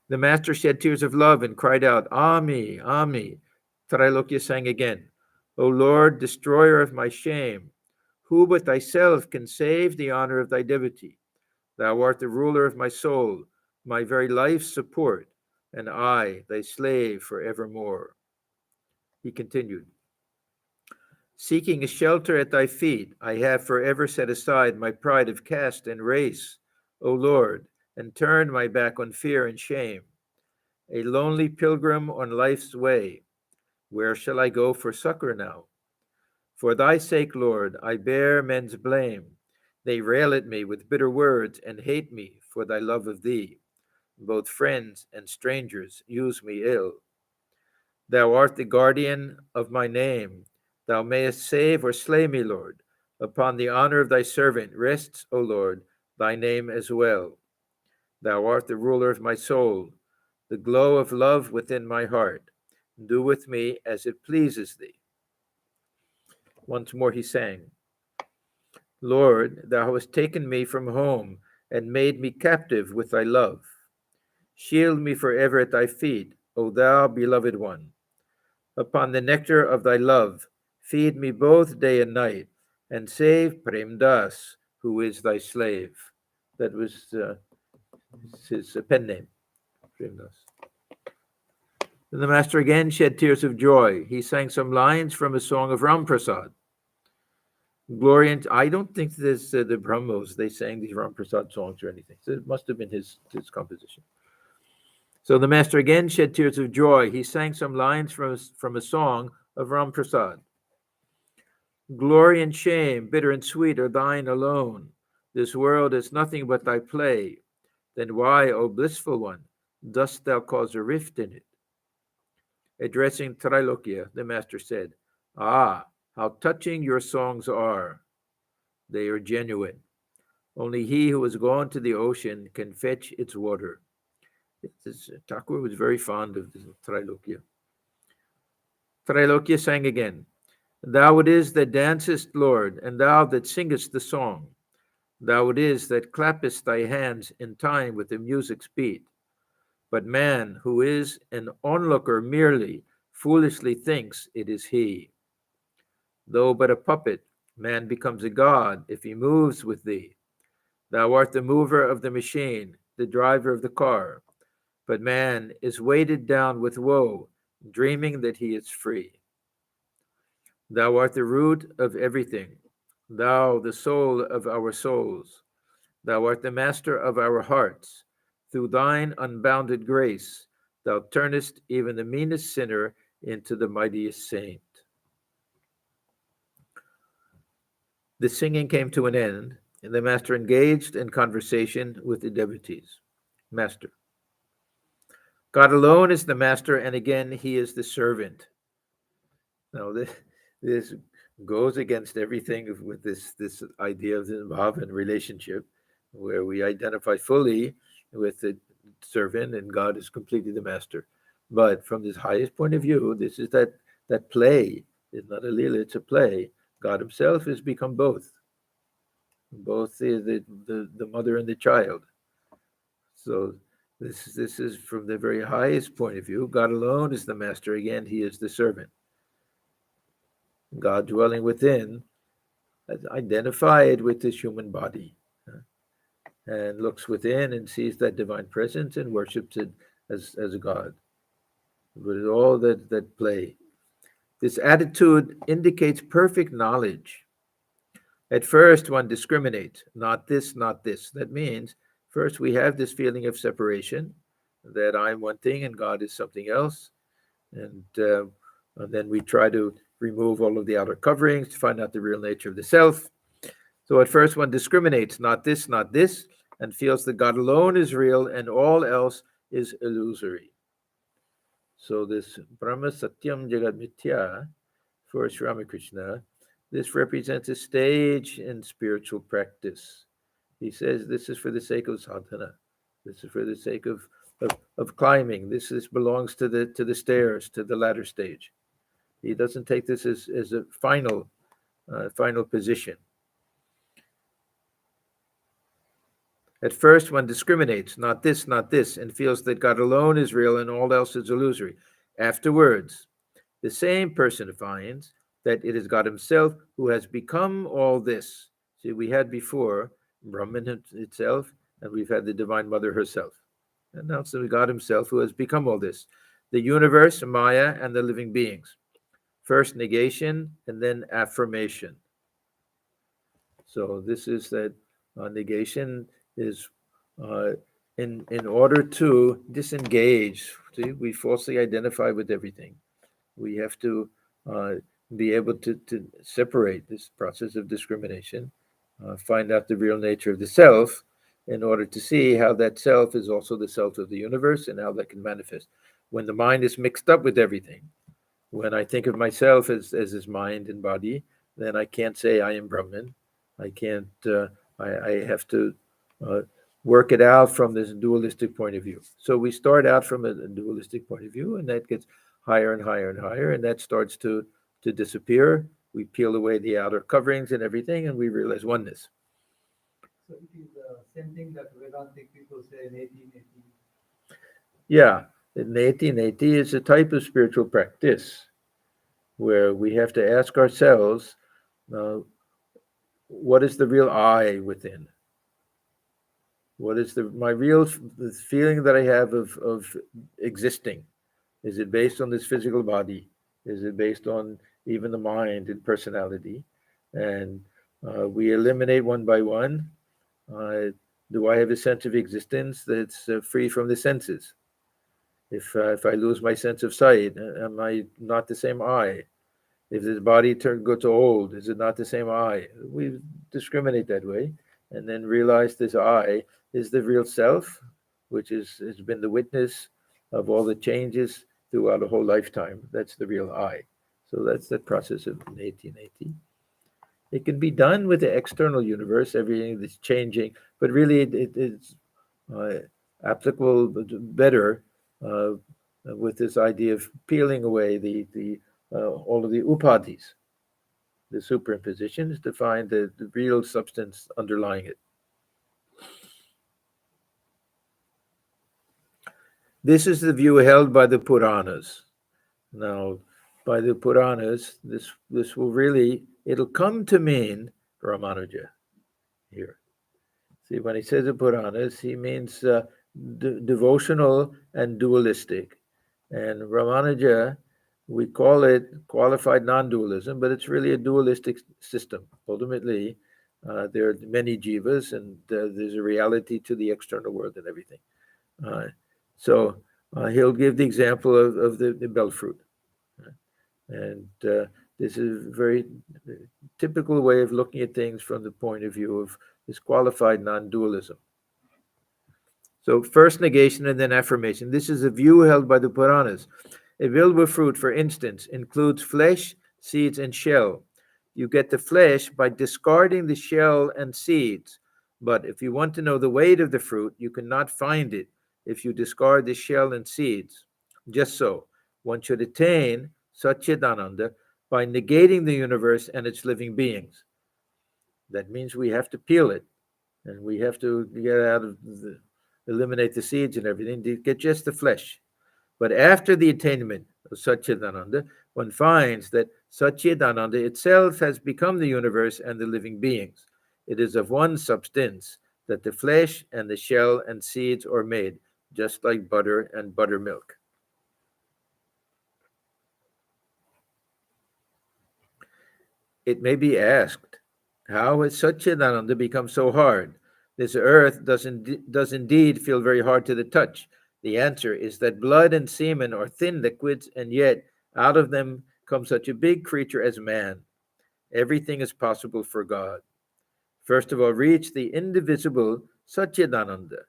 The master shed tears of love and cried out, "Ami, Ami." Trailokya sang again, "O Lord, destroyer of my shame, who but thyself can save the honor of thy devotee? Thou art the ruler of my soul, my very life's support, and I, thy slave forevermore." He continued, "Seeking a shelter at thy feet, I have forever set aside my pride of caste and race, O Lord, and turned my back on fear and shame. A lonely pilgrim on life's way, where shall I go for succor now? For thy sake, Lord, I bear men's blame. They rail at me with bitter words and hate me for thy love of thee. Both friends and strangers use me ill. Thou art the guardian of my name. Thou mayest save or slay me, Lord. Upon the honor of thy servant rests, O Lord, thy name as well. Thou art the ruler of my soul, the glow of love within my heart. Do with me as it pleases thee." Once more he sang, "Lord, thou hast taken me from home and made me captive with thy love. Shield me forever at thy feet, O thou beloved one. Upon the nectar of thy love, feed me both day and night, and save Prem Das, who is thy slave." That was his pen name, Prem Das. Then the master again shed tears of joy. He sang some lines from a song of Ram Prasad. Glory and I don't think this the Brahmos they sang these Ram Prasad songs or anything. So it must have been his composition. So the master again shed tears of joy. He sang some lines from a song of Ram Prasad. Glory and shame, bitter and sweet, are thine alone. This world is nothing but thy play. Then why, O blissful one, dost thou cause a rift in it? Addressing Trailokya, the master said, Ah, how touching your songs are. They are genuine. Only he who has gone to the ocean can fetch its water. Thakur was very fond of Trailokya. Trailokya sang again, Thou it is that dancest, Lord, and thou that singest the song. Thou it is that clappest thy hands in time with the music's beat. But man, who is an onlooker merely, foolishly thinks it is he. Though but a puppet, man becomes a god if he moves with thee. Thou art the mover of the machine, the driver of the car. But man is weighted down with woe, dreaming that he is free. Thou art the root of everything, thou the soul of our souls. Thou art the master of our hearts. Through thine unbounded grace, thou turnest even the meanest sinner into the mightiest saint. The singing came to an end, and the master engaged in conversation with the devotees. Master. God alone is the master, and again, he is the servant. Now, this goes against everything with this idea of the bhav and relationship, where we identify fully with the servant and God is completely the master. But from this highest point of view, this is that play. It's not a lila, it's a play. God himself has become both the mother and the child. So this is from the very highest point of view. God alone is the master. Again, he is the servant. God dwelling within, identified with this human body, and looks within and sees that divine presence and worships it as a God. With all that play. This attitude indicates perfect knowledge. At first, one discriminates, not this, not this. That means, first, we have this feeling of separation, that I'm one thing and God is something else. And then we try to remove all of the outer coverings to find out the real nature of the self. So at first, one discriminates, not this, and feels that God alone is real and all else is illusory. So this Brahma Satyam Jagat Mithya for Sri Ramakrishna, this represents a stage in spiritual practice. He says this is for the sake of sadhana. This is for the sake of climbing. This belongs to the stairs, to the ladder stage. He doesn't take this as a final position. At first, one discriminates, not this, and feels that God alone is real and all else is illusory. Afterwards, the same person finds that it is God himself who has become all this. See, we had before Brahman itself, and we've had the Divine Mother herself. And now it's God himself who has become all this. The universe, Maya, and the living beings. First negation, and then affirmation. So this is that negation is in order to disengage. See, we falsely identify with everything. We have to be able to separate this process of discrimination, find out the real nature of the self, in order to see how that self is also the self of the universe and how that can manifest. When the mind is mixed up with everything, when I think of myself as his mind and body, then I can't say I am Brahman. I can't. I have to work it out from this dualistic point of view. So we start out from a dualistic point of view, and that gets higher and higher and higher, and that starts to disappear. We peel away the outer coverings and everything, and we realize oneness. So it is the same thing that Vedantic people say, neti, neti. Yeah, neti is a type of spiritual practice where we have to ask ourselves, what is the real I within? What is my real feeling that I have of existing? Is it based on this physical body? Is it based on even the mind and personality? And We eliminate one by one. Do I have a sense of existence that's free from the senses? If I lose my sense of sight, am I not the same I? If the body goes old, is it not the same I? We discriminate that way, and then realize this I is the real self, which has been the witness of all the changes throughout a whole lifetime. That's the real I. So that's the process of 1880. It can be done with the external universe, everything that's changing, but really it's uh, applicable better with this idea of peeling away the all of the upadhis, the superimpositions, to find the real substance underlying it. This is the view held by the Puranas. Now, by the Puranas, this will really, it'll come to mean Ramanuja here. See, when he says the Puranas, he means devotional and dualistic. And Ramanuja, we call it qualified non-dualism, but it's really a dualistic system. Ultimately, there are many jivas, and there's a reality to the external world and everything. So he'll give the example of the bell fruit. And this is a very typical way of looking at things from the point of view of this qualified non-dualism. So first negation and then affirmation. This is a view held by the Puranas. A Vilva fruit, for instance, includes flesh, seeds, and shell. You get the flesh by discarding the shell and seeds. But if you want to know the weight of the fruit, you cannot find it if you discard the shell and seeds. Just so, one should attain Satchidananda by negating the universe and its living beings. That means we have to peel it, and we have to get out of eliminate the seeds and everything to get just the flesh. But after the attainment of Satchidananda, one finds that Satchidananda itself has become the universe and the living beings. It is of one substance that the flesh and the shell and seeds are made, just like butter and buttermilk. It may be asked, how has Satchidananda become so hard? This earth does indeed feel very hard to the touch. The answer is that blood and semen are thin liquids, and yet out of them comes such a big creature as man. Everything is possible for God. First of all, reach the indivisible Satchidananda,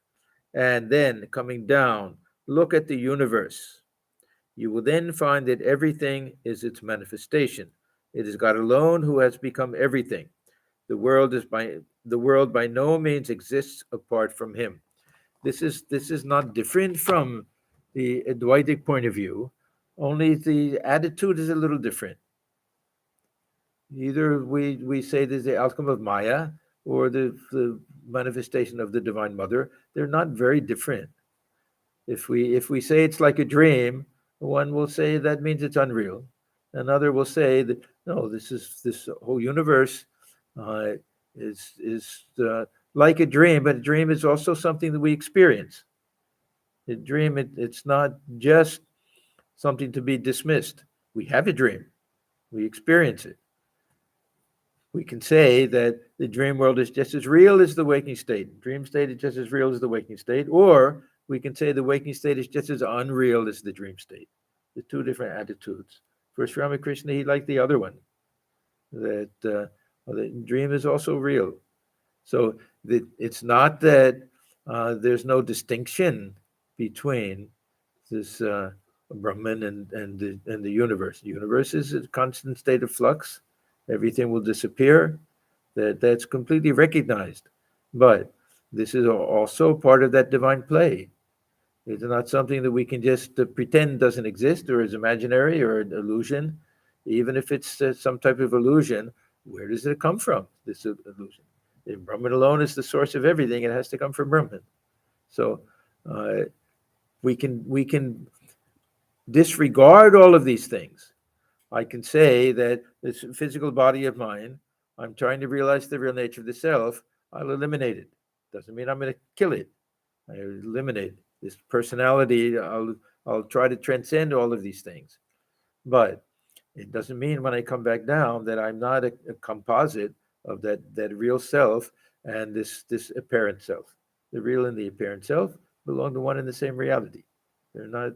and then coming down, look at the universe. You will then find that everything is its manifestation. It is God alone who has become everything. The world by no means exists apart from him. This is not different from the Advaitic point of view, only the attitude is a little different. Either we say there's the outcome of Maya or the manifestation of the Divine Mother. They're not very different. If we say it's like a dream, one will say that means it's unreal. Another will say that no, this whole universe uh, is like a dream, but a dream is also something that we experience. A dream, it's not just something to be dismissed. We have a dream, we experience it. We can say that the dream world is just as real as the waking state. Dream state is just as real as the waking state, or we can say the waking state is just as unreal as the dream state. The two different attitudes. For Sri Ramakrishna, he liked the other one, that the dream is also real. So it's not that there's no distinction between this Brahman and the universe. The universe is a constant state of flux. Everything will disappear. That's completely recognized. But this is also part of that divine play. It's not something that we can just pretend doesn't exist or is imaginary or an illusion. Even if it's some type of illusion, where does it come from, this illusion? If Brahman alone is the source of everything, it has to come from Brahman. So we can disregard all of these things. I can say that this physical body of mine, I'm trying to realize the real nature of the self, I'll eliminate it. Doesn't mean I'm going to kill it. I eliminate this personality. I'll try to transcend all of these things. But it doesn't mean when I come back down that I'm not a composite of that real self and this apparent self. The real and the apparent self belong to one and the same reality. They're not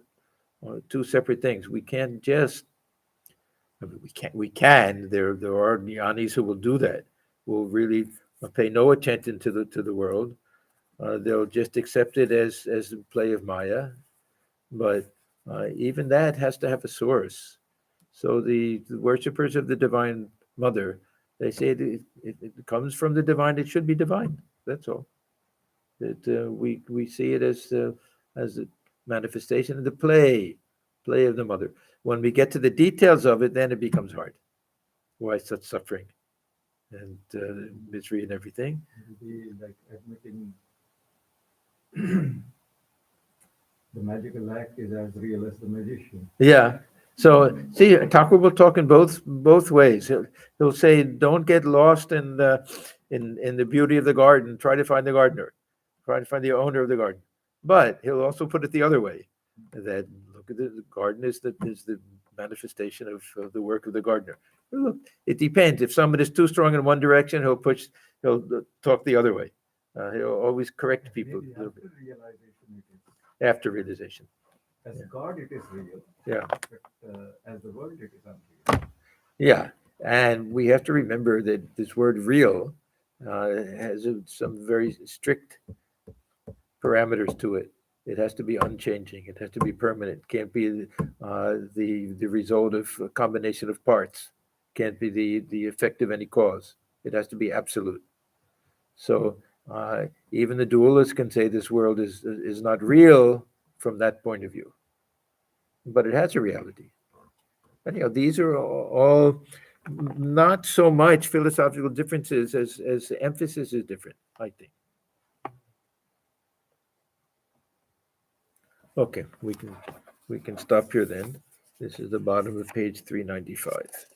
two separate things. We can't just, I mean, we can. There are jnanis who will do that. Will really pay no attention to the world. They'll just accept it as a play of Maya. But even that has to have a source. So the worshippers of the Divine Mother, they say it comes from the divine. It should be divine. That's all. That we see it as a manifestation of the play of the Mother. When we get to the details of it, then it becomes hard. Why such suffering and misery and everything? It will be like admitting the magical act is as real as the magician. Yeah. So see, Thakur will talk in both ways. He'll say, "Don't get lost in the beauty of the garden. Try to find the gardener. Try to find the owner of the garden." But he'll also put it the other way, that look at the garden is the manifestation of the work of the gardener. Look, it depends. If someone is too strong in one direction, he'll talk the other way. He'll always correct people Maybe a little bit after realization it is. after realization. As Yeah. God it is real, Yeah. but as the world it is unreal. Yeah, and we have to remember that this word "real" has some very strict parameters to it. It has to be unchanging. It has to be permanent. Can't be the result of a combination of parts. Can't be the effect of any cause. It has to be absolute. So even the dualists can say this world is not real from that point of view, but it has a reality. Anyhow, these are all not so much philosophical differences as the emphasis is different, I think. Okay, we can stop here then. This is the bottom of page 395.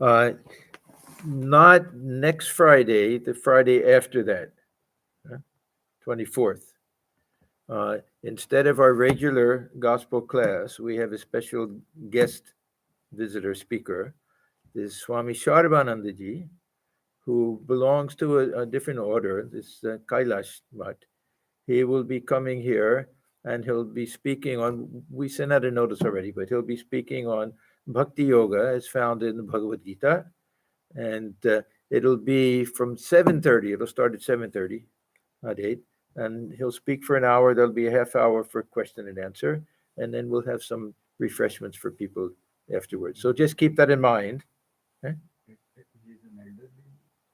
Uh, Not next Friday, the Friday after that, 24th. Instead of our regular gospel class, we have a special guest visitor speaker, this Swami Sarvanandaji, who belongs to a different order, this Kailash Mutt. He will be coming here and he'll be speaking on, we sent out a notice already, but he'll be speaking on Bhakti Yoga as found in the Bhagavad Gita. And it'll be from 7:30. It'll start at 7:30, not 8. And he'll speak for an hour. There'll be a half hour for question and answer. And then we'll have some refreshments for people afterwards. So just keep that in mind. He is an elderly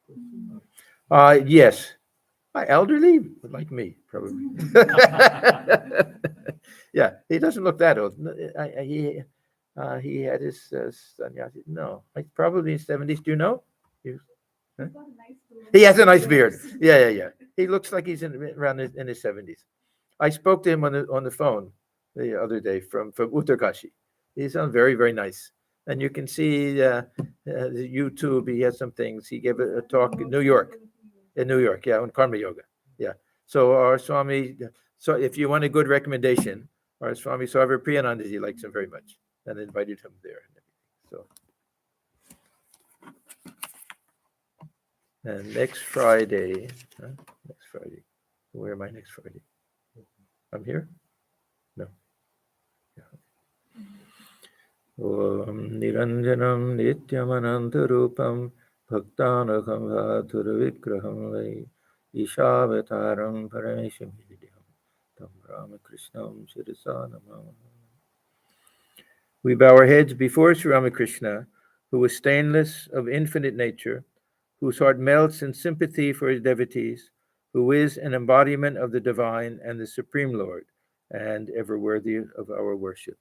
person. Or Yes. Elderly, like me, probably. Yeah, he doesn't look that old. He had his sannyasi. No, like probably in 70s. Do you know? Huh? He has a nice beard. Yeah. He looks like he's around in his 70s. I spoke to him on the phone the other day from Uttarkashi. He sounds very, very nice. And you can see the YouTube. He has some things. He gave a talk in New York. In New York, yeah, on Karma Yoga. Yeah. So our Swami, so if you want a good recommendation, our Swami Sarva Priyanandaji likes him very much and invited him there and everything. So, and next Friday, where am I next Friday? I'm here? No. Yeah. Om Niranjanam Nityamanantarupam Bhaktanakam Bhaturavikraham Vai Ishavataram Parameshamididyam Tam Ramakrishnam Shirasa Namah. We bow our heads before Sri Ramakrishna, who is stainless, of infinite nature, whose heart melts in sympathy for his devotees, who is an embodiment of the divine and the Supreme Lord, and ever worthy of our worship.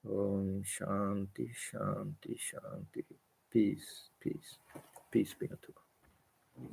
Om Shanti, Shanti, Shanti. Peace, peace, peace be unto all.